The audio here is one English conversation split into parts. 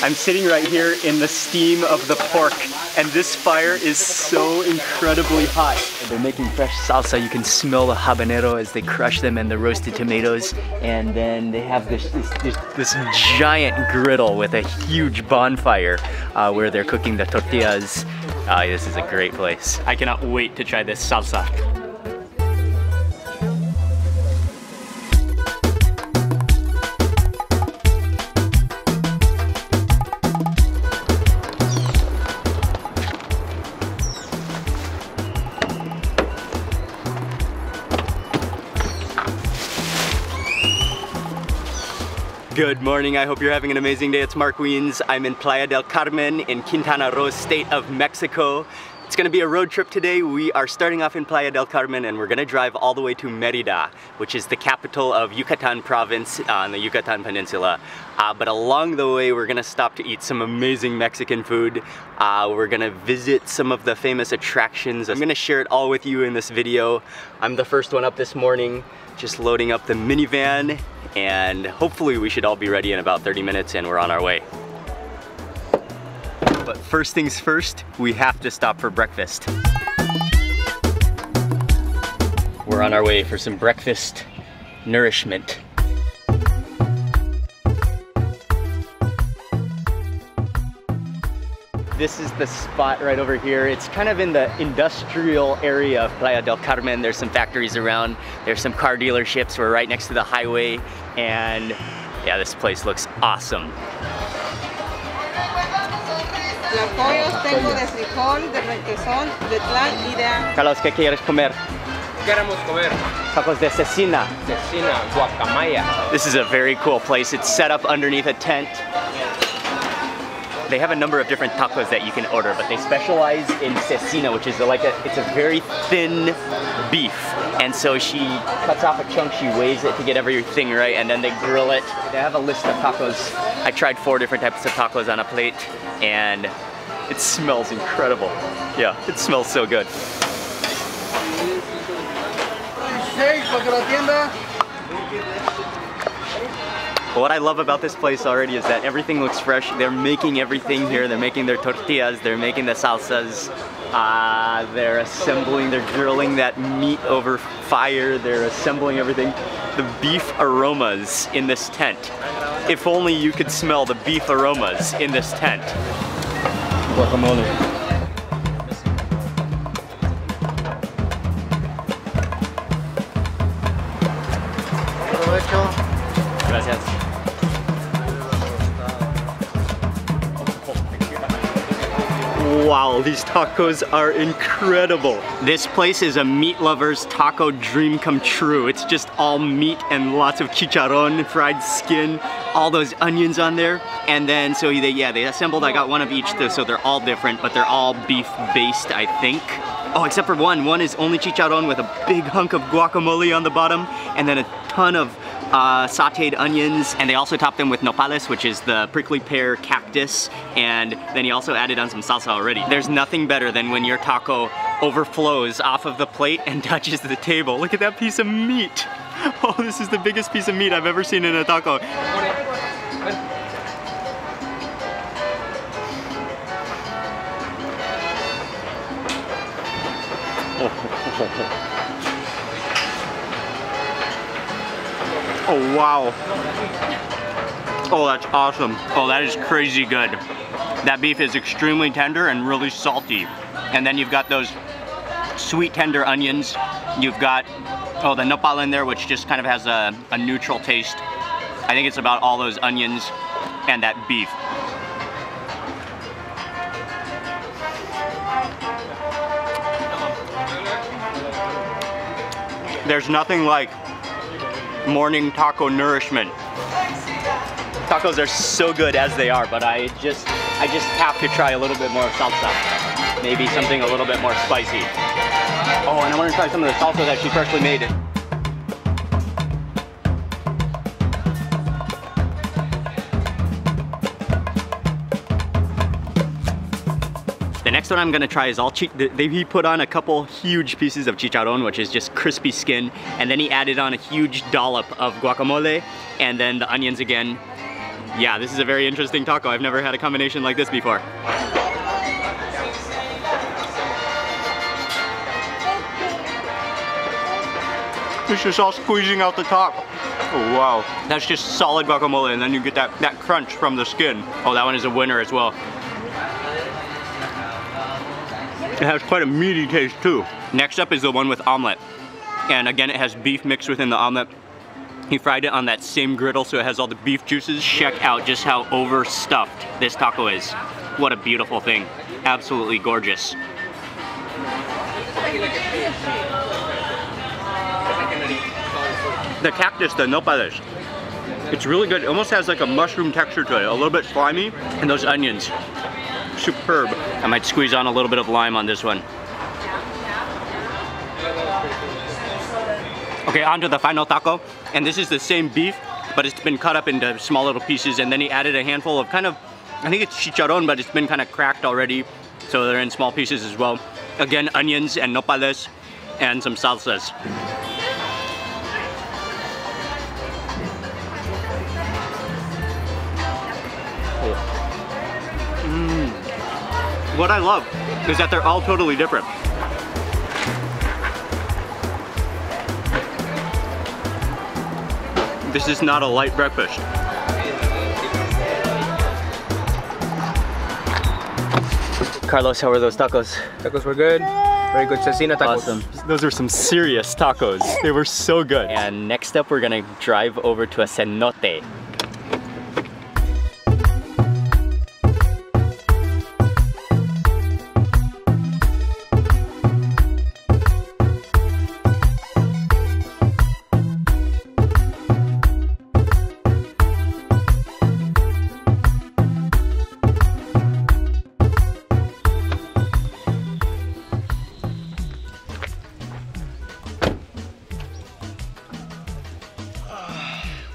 I'm sitting right here in the steam of the pork, and this fire is so incredibly hot. They're making fresh salsa. You can smell the habanero as they crush them and the roasted tomatoes. And then they have this giant griddle with a huge bonfire where they're cooking the tortillas. This is a great place. I cannot wait to try this salsa. Good morning, I hope you're having an amazing day. It's Mark Wiens. I'm in Playa del Carmen in Quintana Roo, state of Mexico. It's gonna be a road trip today. We are starting off in Playa del Carmen and we're gonna drive all the way to Mérida, which is the capital of Yucatán province on the Yucatán Peninsula. But along the way, we're gonna stop to eat some amazing Mexican food. We're gonna visit some of the famous attractions. I'm gonna share it all with you in this video. I'm the first one up this morning, just loading up the minivan, and hopefully we should all be ready in about 30 minutes and we're on our way. But first things first, we have to stop for breakfast. We're on our way for some breakfast nourishment. This is the spot right over here. It's kind of in the industrial area of Playa del Carmen. There's some factories around. There's some car dealerships. We're right next to the highway. And yeah, this place looks awesome. Los pollos tengo de frijol, de requesón, de tlan y de... Carlos, ¿qué quieres comer? Queremos comer Tacos de cecina. cecina, guacamaya. This is a very cool place. It's set up underneath a tent. They have a number of different tacos that you can order, but they specialize in cecina, which is it's a very thin beef. And so she cuts off a chunk, she weighs it to get everything right, and then they grill it. They have a list of tacos. I tried 4 different types of tacos on a plate, and it smells incredible. Yeah, it smells so good. What I love about this place already is that everything looks fresh. They're making everything here. They're making their tortillas, they're making the salsas, they're assembling, they're grilling that meat over fire, they're assembling everything. The beef aromas in this tent. If only you could smell the beef aromas in this tent. Guacamole. Gracias. Wow, these tacos are incredible. This place is a meat lover's taco dream come true. It's just all meat and lots of chicharron, fried skin, all those onions on there. And then, so they assembled, I got one of each, so they're all different, but they're all beef based, I think. Oh, except for one. One is only chicharron with a big hunk of guacamole on the bottom, and then a ton of sauteed onions, and they also topped them with nopales, which is the prickly pear cactus, and then he also added on some salsa already. There's nothing better than when your taco overflows off of the plate and touches the table. Look at that piece of meat. Oh, this is the biggest piece of meat I've ever seen in a taco. Oh wow. Oh, that's awesome. Oh, that is crazy good. That beef is extremely tender and really salty. And then you've got those sweet tender onions. You've got, oh, the nopal in there, which just kind of has a neutral taste. I think it's about all those onions and that beef. There's nothing like morning taco nourishment. Tacos are so good as they are, but I just have to try a little bit more salsa. Maybe something a little bit more spicy. Oh, and I want to try some of the salsa that she freshly made. The next one I'm gonna try is he put on a couple huge pieces of chicharron, which is just crispy skin, and then he added on a huge dollop of guacamole, and then the onions again. Yeah, this is a very interesting taco. I've never had a combination like this before. It's just all squeezing out the top. Oh, wow. That's just solid guacamole, and then you get that crunch from the skin. Oh, that one is a winner as well. It has quite a meaty taste too. Next up is the one with omelet. And again, it has beef mixed within the omelet. He fried it on that same griddle, so it has all the beef juices. Check out just how overstuffed this taco is. What a beautiful thing. Absolutely gorgeous. The cactus, the nopales, it's really good. It almost has like a mushroom texture to it, a little bit slimy, and those onions, superb. I might squeeze on a little bit of lime on this one. Okay, on to the final taco, and this is the same beef, but it's been cut up into small little pieces, and then he added a handful of kind of, I think it's chicharron, but it's been kind of cracked already, so they're in small pieces as well. Again, onions and nopales, and some salsas. What I love is that they're all totally different. This is not a light breakfast. Carlos, how are those tacos? Tacos were good. Very good cecina tacos. Awesome. Those are some serious tacos. They were so good. And next up, we're gonna drive over to a cenote.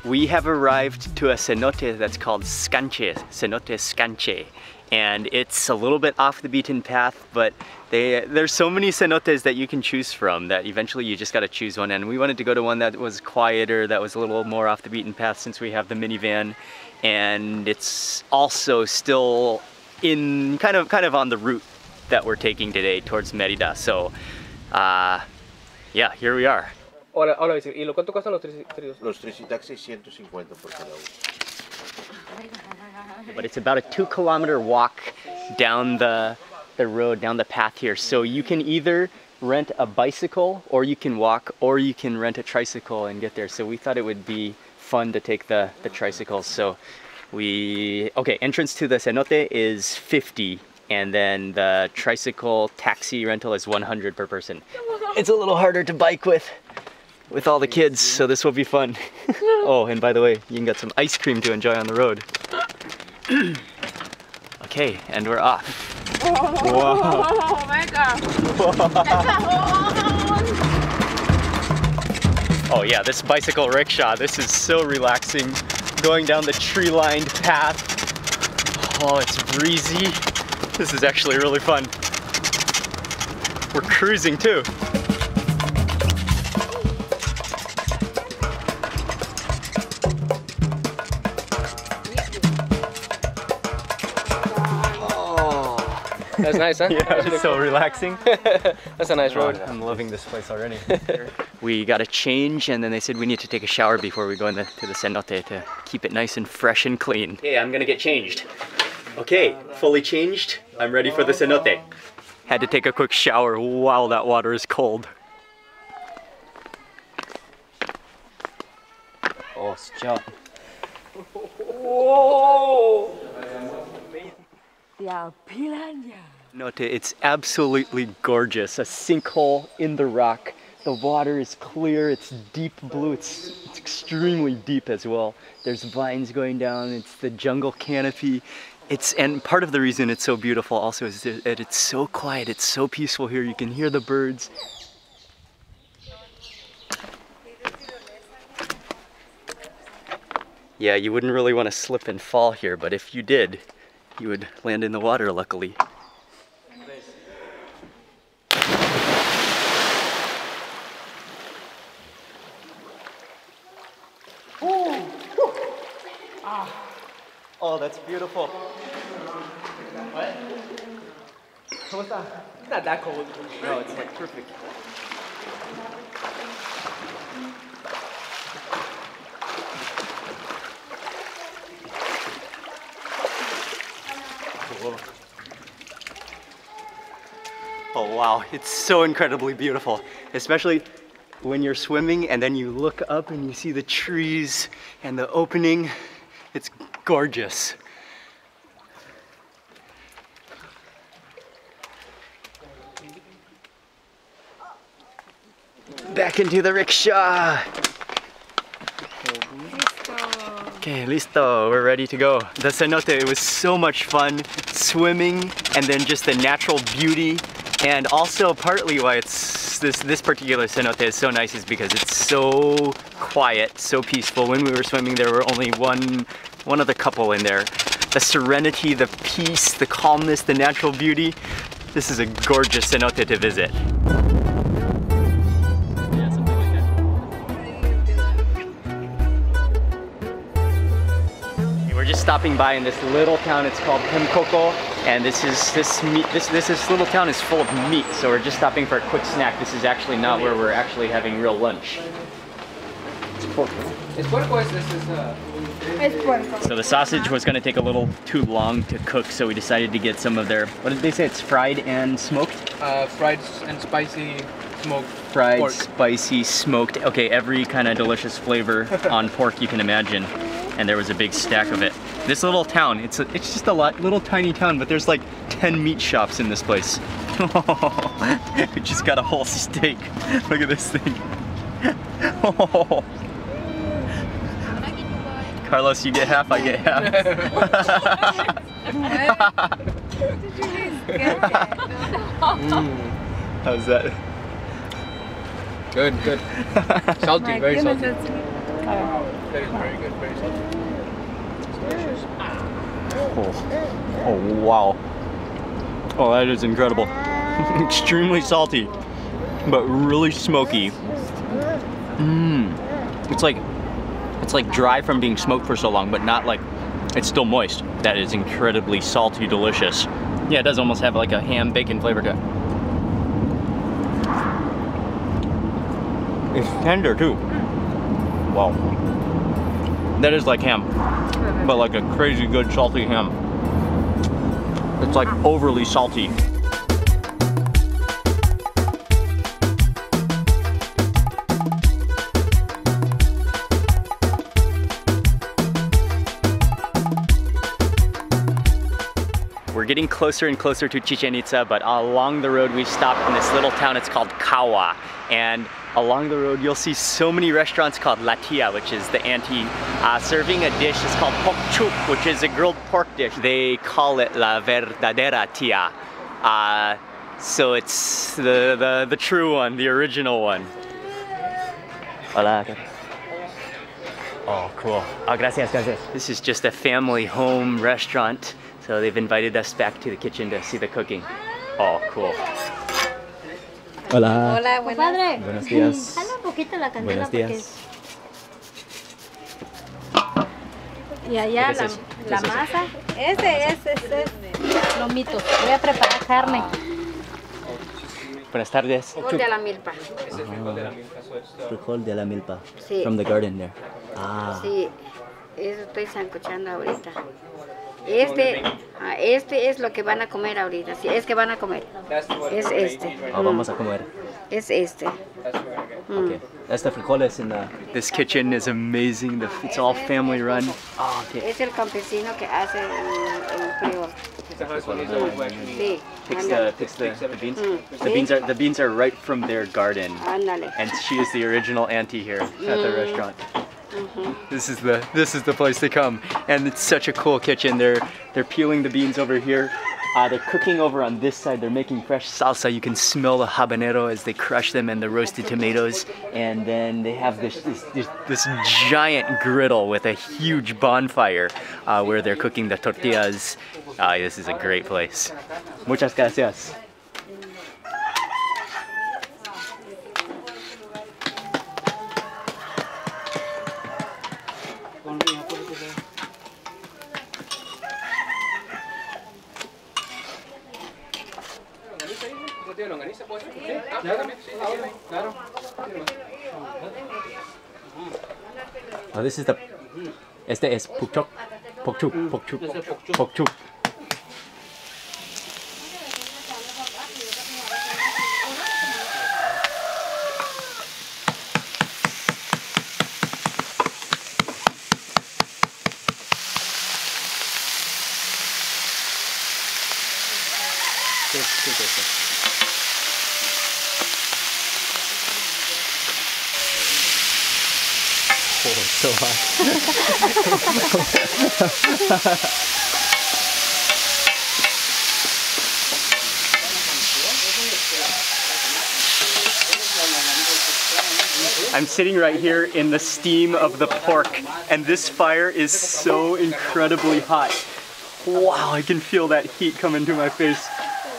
We have arrived to a cenote that's called Scanche, Cenote Scanche. And it's a little bit off the beaten path, but there's so many cenotes that you can choose from that eventually you just gotta choose one. And we wanted to go to one that was quieter, that was a little more off the beaten path since we have the minivan. And it's also still in kind of on the route that we're taking today towards Mérida. So, yeah, here we are. Hola, hola, ¿y lo cuánto cuestan los tríos? Los taxis 150 por cada uno. But it's about a 2-kilometer walk down the road, down the path here. So you can either rent a bicycle, or you can walk, or you can rent a tricycle and get there. So we thought it would be fun to take the tricycles. So okay, entrance to the cenote is 50, and then the tricycle taxi rental is 100 per person. It's a little harder to bike with all the kids, so this will be fun. Oh, and by the way, you can get some ice cream to enjoy on the road. Okay, and we're off. Wow. Oh my God. Oh yeah, this bicycle rickshaw, this is so relaxing. Going down the tree-lined path. Oh, it's breezy. This is actually really fun. We're cruising too. That's nice, huh? Yeah, it's so relaxing. That's a nice road. I'm loving this place already. We got a change, and then they said we need to take a shower before we go to the cenote to keep it nice and fresh and clean. Okay, I'm gonna get changed. Okay, fully changed. I'm ready for the cenote. Had to take a quick shower. Wow, that water is cold. Oh, stop. Whoa. Cenote, it's absolutely gorgeous. A sinkhole in the rock. The water is clear, it's deep blue, it's extremely deep as well. There's vines going down, it's the jungle canopy. And part of the reason it's so beautiful also is that it's so quiet, it's so peaceful here. You can hear the birds. Yeah, you wouldn't really want to slip and fall here, but if you did, you would land in the water, luckily. Oh, that's beautiful. What? It's not that cold. No, it's like perfect. Cool. Oh wow, it's so incredibly beautiful, especially when you're swimming and then you look up and you see the trees and the opening. It's gorgeous. Back into the rickshaw. Okay, listo, we're ready to go. The cenote, it was so much fun swimming, and then just the natural beauty, and also partly why it's this particular cenote is so nice is because it's so quiet, so peaceful. When we were swimming, there were only one other couple in there. The serenity, the peace, the calmness, the natural beauty. This is a gorgeous cenote to visit. We're just stopping by in this little town. It's called Pemkoko, and this little town is full of meat. So we're just stopping for a quick snack. This is actually not where we're actually having real lunch. It's pork. It's puerco. Es puerco. So the sausage was going to take a little too long to cook, so we decided to get some of their, what did they say? It's fried and smoked? Fried and spicy smoked Fried, pork. spicy, smoked. Okay, every kind of delicious flavor on pork you can imagine. And there was a big stack of it. This little town, it's just a little tiny town, but there's like 10 meat shops in this place. We just got a whole steak. Look at this thing. Carlos, you get half, I get half. How's that? Good, good. Salty, very salty. That is very good, very salty. It's delicious. Oh wow. Oh, that is incredible. Extremely salty, but really smoky. It's like dry from being smoked for so long, but not like, it's still moist. That is incredibly salty, delicious. Yeah, it does almost have like a ham bacon flavor to it. It's tender too. Wow. That is like ham, but like a crazy good salty ham. It's like overly salty. We're getting closer and closer to Chichen Itza, but along the road we stopped in this little town. It's called Kawa, and along the road you'll see so many restaurants called La Tia, which is the auntie, serving a dish. It's called pok chup, which is a grilled pork dish. They call it La Verdadera Tia. So it's the true one, the original one. Hola. Oh, cool. Oh, gracias, gracias. This is just a family home restaurant. So they've invited us back to the kitchen to see the cooking. Oh, cool. Hola. Hola, buenas. Buenos días. Jala un poquito la candela. Buenos días. Y allá ¿Qué es la, eso? la ¿Qué es eso? masa. Ese es lomito. Voy a preparar carne. Buenas tardes. Frijol de la milpa. Frijol de la milpa. Sí. From the garden there. Ah. Sí, eso estoy sancochando ahorita. Este es lo que van a comer ahorita. Sí, es que van a comer. Es este. Oh, vamos a comer. Es este. Okay. That's the frijoles in the... This kitchen is amazing. It's all family run. Oh, okay. Es el campesino que hace el frijol. Sí, Picks ándale. the beans. The beans are right from their garden. Ándale. And she is the original auntie here at the restaurant. This is the place to come, and it's such a cool kitchen. They're peeling the beans over here. They're cooking over on this side. They're making fresh salsa. You can smell the habanero as they crush them, and the roasted tomatoes. And then they have this giant griddle with a huge bonfire where they're cooking the tortillas. This is a great place. Muchas gracias. Oh, this is the... Este es pork chop. Pork chop. Pork chop. Pork chop. Oh, it's so hot. I'm sitting right here in the steam of the pork, and this fire is so incredibly hot. Wow, I can feel that heat coming to my face.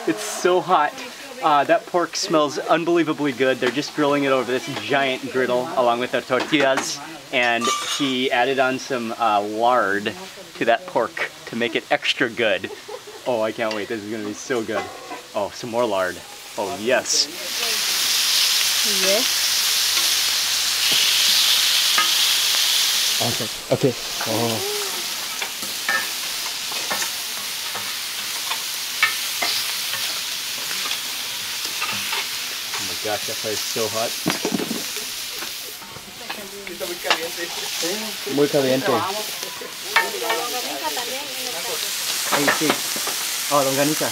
It's so hot. That pork smells unbelievably good. They're just grilling it over this giant griddle along with their tortillas. And he added on some lard to that pork to make it extra good. Oh, I can't wait. This is gonna be so good. Oh, some more lard. Oh, yes. Yes. Awesome. Okay. Oh. Gosh, that fire is so hot. Muy caliente. Ay, sí. Oh, longaniza.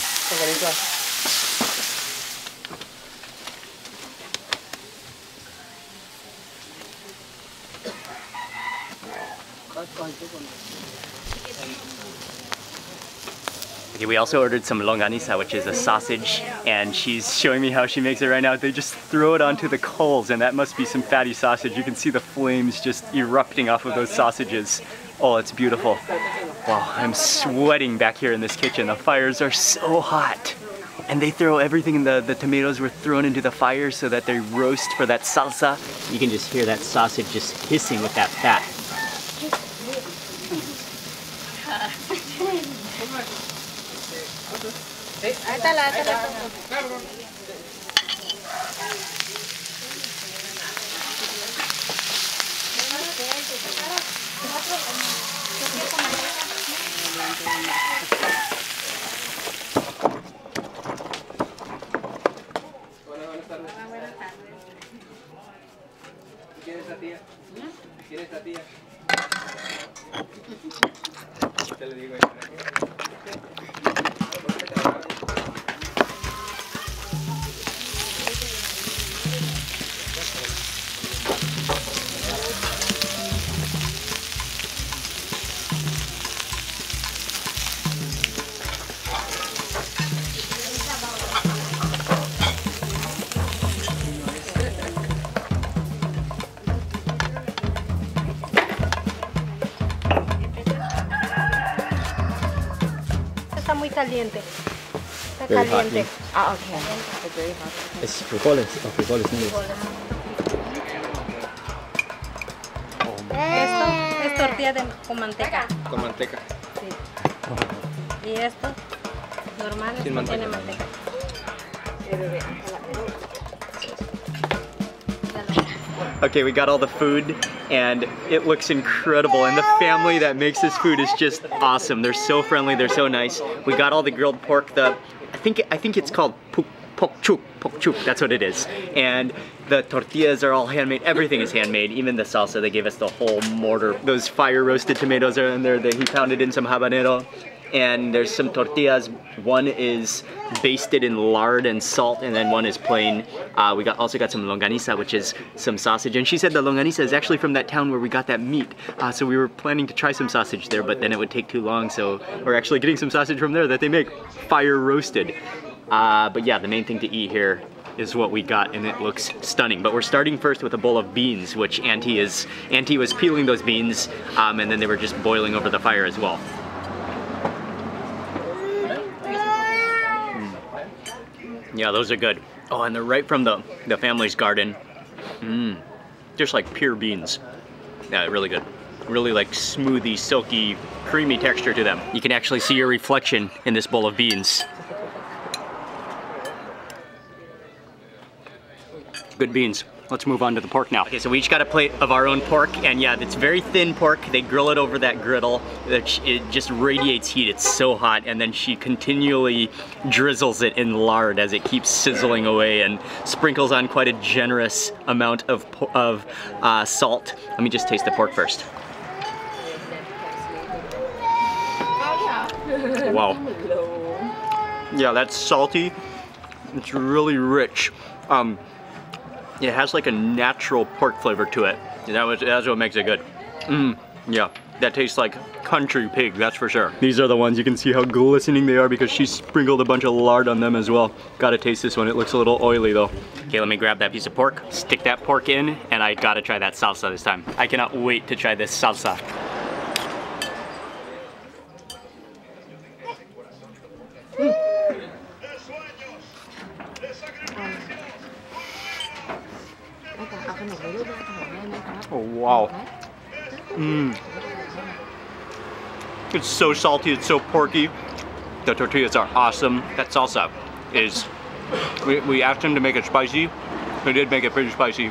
Okay, we also ordered some longaniza, which is a sausage, and she's showing me how she makes it right now. They just throw it onto the coals, and that must be some fatty sausage. You can see the flames just erupting off of those sausages. Oh, it's beautiful. Wow, I'm sweating back here in this kitchen. The fires are so hot. And they throw everything in the tomatoes were thrown into the fire so that they roast for that salsa. You can just hear that sausage just hissing with that fat. Está muy caliente. Está Very hot, caliente. yeah. Ah, okay. It's very hot. Es frijoles. Oh, frijoles negros. Esto es tortilla con manteca. Con manteca. Sí. Y esto, normal, Sin no manteca. tiene manteca. Okay, we got all the food and it looks incredible, and the family that makes this food is just awesome. They're so friendly, they're so nice. We got all the grilled pork, I think it's called pork chop, that's what it is. And the tortillas are all handmade, everything is handmade, even the salsa. They gave us the whole mortar. Those fire roasted tomatoes are in there that he pounded in some habanero. And there's some tortillas. One is basted in lard and salt, and then one is plain. We also got some longaniza, which is some sausage. And she said the longaniza is actually from that town where we got that meat. So we were planning to try some sausage there, but then it would take too long. So we're actually getting some sausage from there that they make fire roasted. But yeah, the main thing to eat here is what we got, and it looks stunning. But we're starting first with a bowl of beans, which Auntie was peeling those beans, and then they were just boiling over the fire as well. Yeah, those are good. Oh, and they're right from the family's garden. Just like pure beans. Yeah, really good. Really like smoothie, silky, creamy texture to them. You can actually see your reflection in this bowl of beans. Good beans. Let's move on to the pork now. Okay, so we each got a plate of our own pork, and yeah, it's very thin pork. They grill it over that griddle. It just radiates heat. It's so hot, and then she continually drizzles it in lard as it keeps sizzling away and sprinkles on quite a generous amount of salt. Let me just taste the pork first. Wow. Yeah, that's salty. It's really rich. It has like a natural pork flavor to it. That's what makes it good. Yeah, that tastes like country pig, that's for sure. These are the ones, you can see how glistening they are because she sprinkled a bunch of lard on them as well. Gotta taste this one, it looks a little oily though. Okay, let me grab that piece of pork, stick that pork in, and I gotta try that salsa this time. I cannot wait to try this salsa. Oh wow. It's so salty, it's so porky. The tortillas are awesome. That salsa is, we asked him to make it spicy. He did make it pretty spicy.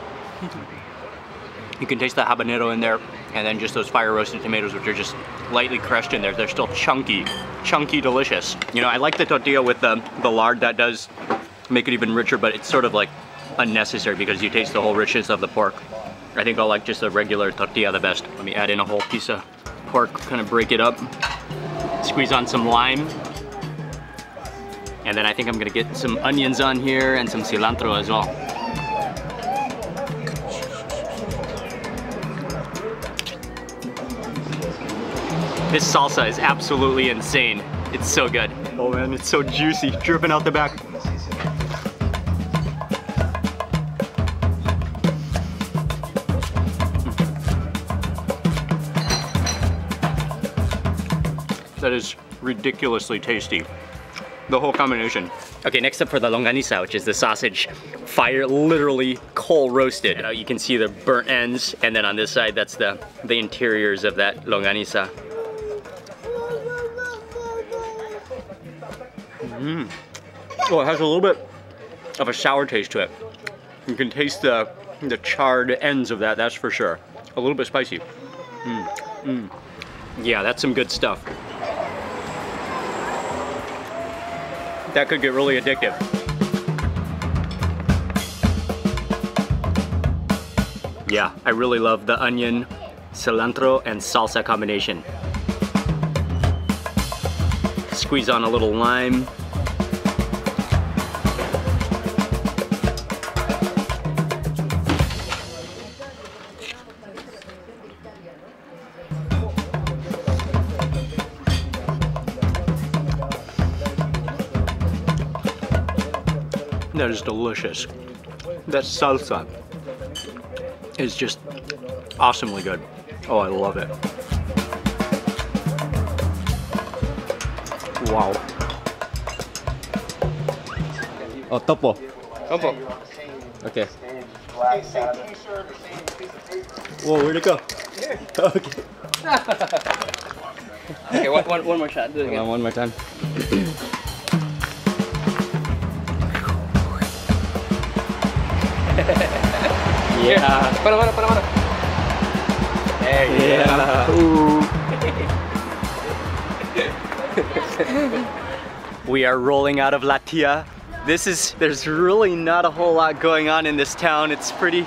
You can taste the habanero in there, and then just those fire roasted tomatoes, which are just lightly crushed in there. They're still chunky, delicious. You know, I like the tortilla with the lard. That does make it even richer, but it's sort of like unnecessary because you taste the whole richness of the pork. I think I'll like just a regular tortilla the best. Let me add in a whole piece of pork, kind of break it up, squeeze on some lime, and then I think I'm gonna get some onions on here and some cilantro as well. This salsa is absolutely insane. It's so good. Oh man, it's so juicy, dripping out the back. That is ridiculously tasty. The whole combination. Okay, next up for the longaniza, which is the sausage, literally coal roasted. You can see the burnt ends, and then on this side, that's the interiors of that longaniza. Oh, it has a little bit of a sour taste to it. You can taste the charred ends of that, that's for sure. A little bit spicy. Yeah, that's some good stuff. That could get really addictive. Yeah, I really love the onion, cilantro, and salsa combination. Squeeze on a little lime. That is delicious. That salsa is just awesomely good. Oh, I love it. Wow. Oh, topo. Topo. Okay. Whoa, where'd it go? Okay. Okay, one more shot. Do it again. One more time. Yeah. Para. There you go. We are rolling out of La Tia. There's really not a whole lot going on in this town. It's pretty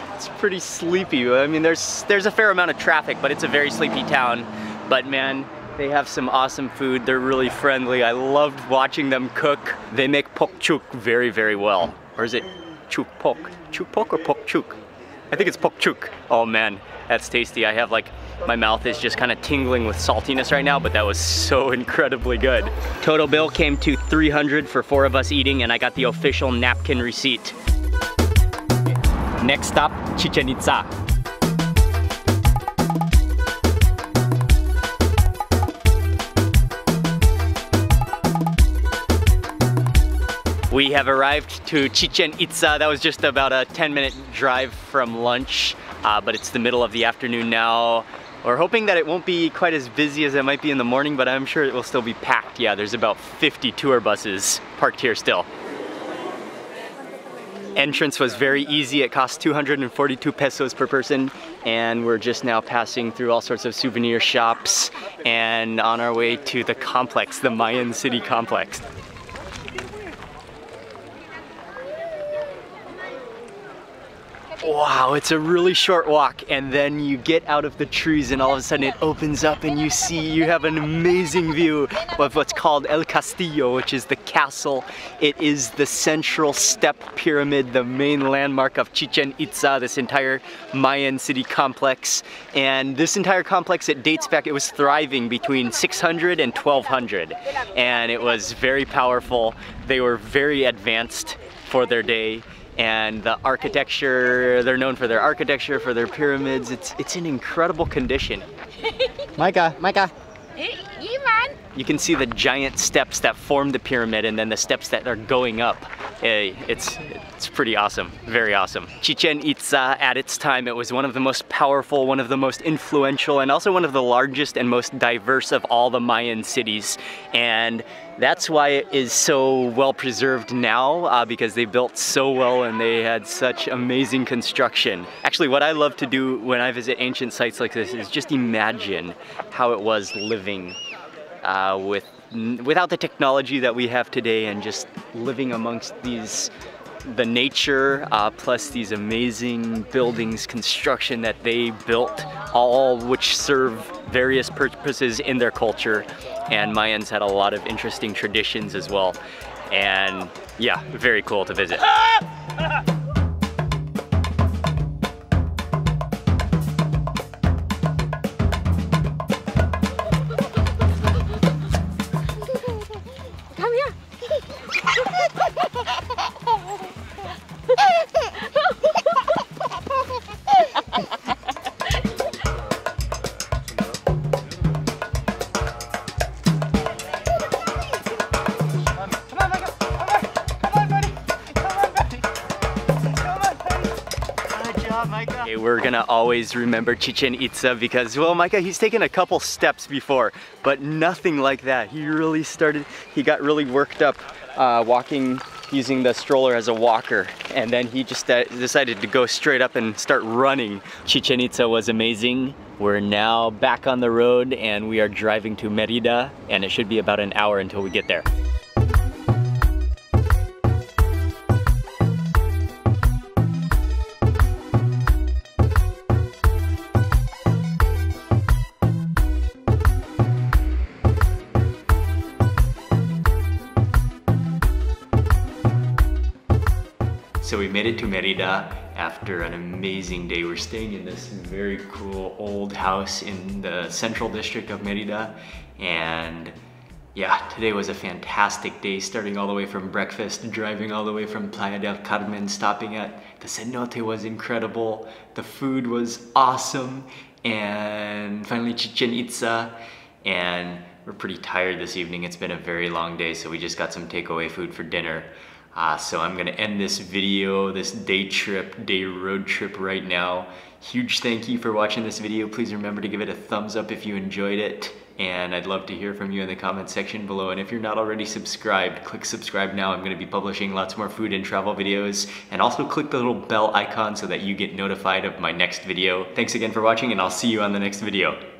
sleepy. I mean, there's a fair amount of traffic, but it's a very sleepy town. But man, they have some awesome food. They're really friendly. I loved watching them cook. They make pok chuk very, very well. Or is it chuk pok? Chuk pok or pok chuk? I think it's pok chuk. Oh man, that's tasty. I have my mouth is just kind of tingling with saltiness right now, but that was so incredibly good. Total bill came to $300 for 4 of us eating, and I got the official napkin receipt. Next stop, Chichen Itza. We have arrived to Chichen Itza. That was just about a 10-minute drive from lunch, but it's the middle of the afternoon now. We're hoping that it won't be quite as busy as it might be in the morning, but I'm sure it will still be packed. Yeah, there's about 50 tour buses parked here still. Entrance was very easy. It cost 242 pesos per person, and we're just now passing through all sorts of souvenir shops and on our way to the complex, the Mayan city complex. Wow, it's a really short walk, and then you get out of the trees and all of a sudden it opens up and you have an amazing view of what's called El Castillo, which is the castle. It is the central step pyramid, the main landmark of Chichen Itza, this entire Mayan city complex. And this entire complex, it dates back, it was thriving between 600 and 1200. And it was very powerful. They were very advanced for their day. And the architecture, they're known for their architecture, for their pyramids. It's in incredible condition. Micah. You can see the giant steps that form the pyramid and then the steps that are going up. It's pretty awesome, very awesome. Chichen Itza, at its time, it was one of the most powerful, one of the most influential, and also one of the largest and most diverse of all the Mayan cities. And that's why it is so well preserved now, because they built so well and they had such amazing construction. Actually, what I love to do when I visit ancient sites like this is just imagine how it was living without the technology that we have today, and just living amongst the nature, plus these amazing buildings, construction that they built, all which serve various purposes in their culture. And Mayans had a lot of interesting traditions as well. And yeah, very cool to visit. Okay, we're gonna always remember Chichen Itza because, well, Micah, he's taken a couple steps before, but nothing like that. He got really worked up walking, using the stroller as a walker, and then he just decided to go straight up and start running. Chichen Itza was amazing. We're now back on the road and we are driving to Merida, and it should be about an hour until we get there. So we made it to Merida after an amazing day. We're staying in this very cool old house in the central district of Merida. And yeah, today was a fantastic day, starting all the way from breakfast, driving all the way from Playa del Carmen, stopping at the Cenote was incredible. The food was awesome. And finally Chichen Itza. And we're pretty tired this evening. It's been a very long day, so we just got some takeaway food for dinner. So I'm gonna end this video, this day road trip right now. Huge thank you for watching this video. Please remember to give it a thumbs up if you enjoyed it. And I'd love to hear from you in the comment section below. And if you're not already subscribed, click subscribe now. I'm gonna be publishing lots more food and travel videos. And also click the little bell icon so that you get notified of my next video. Thanks again for watching, and I'll see you on the next video.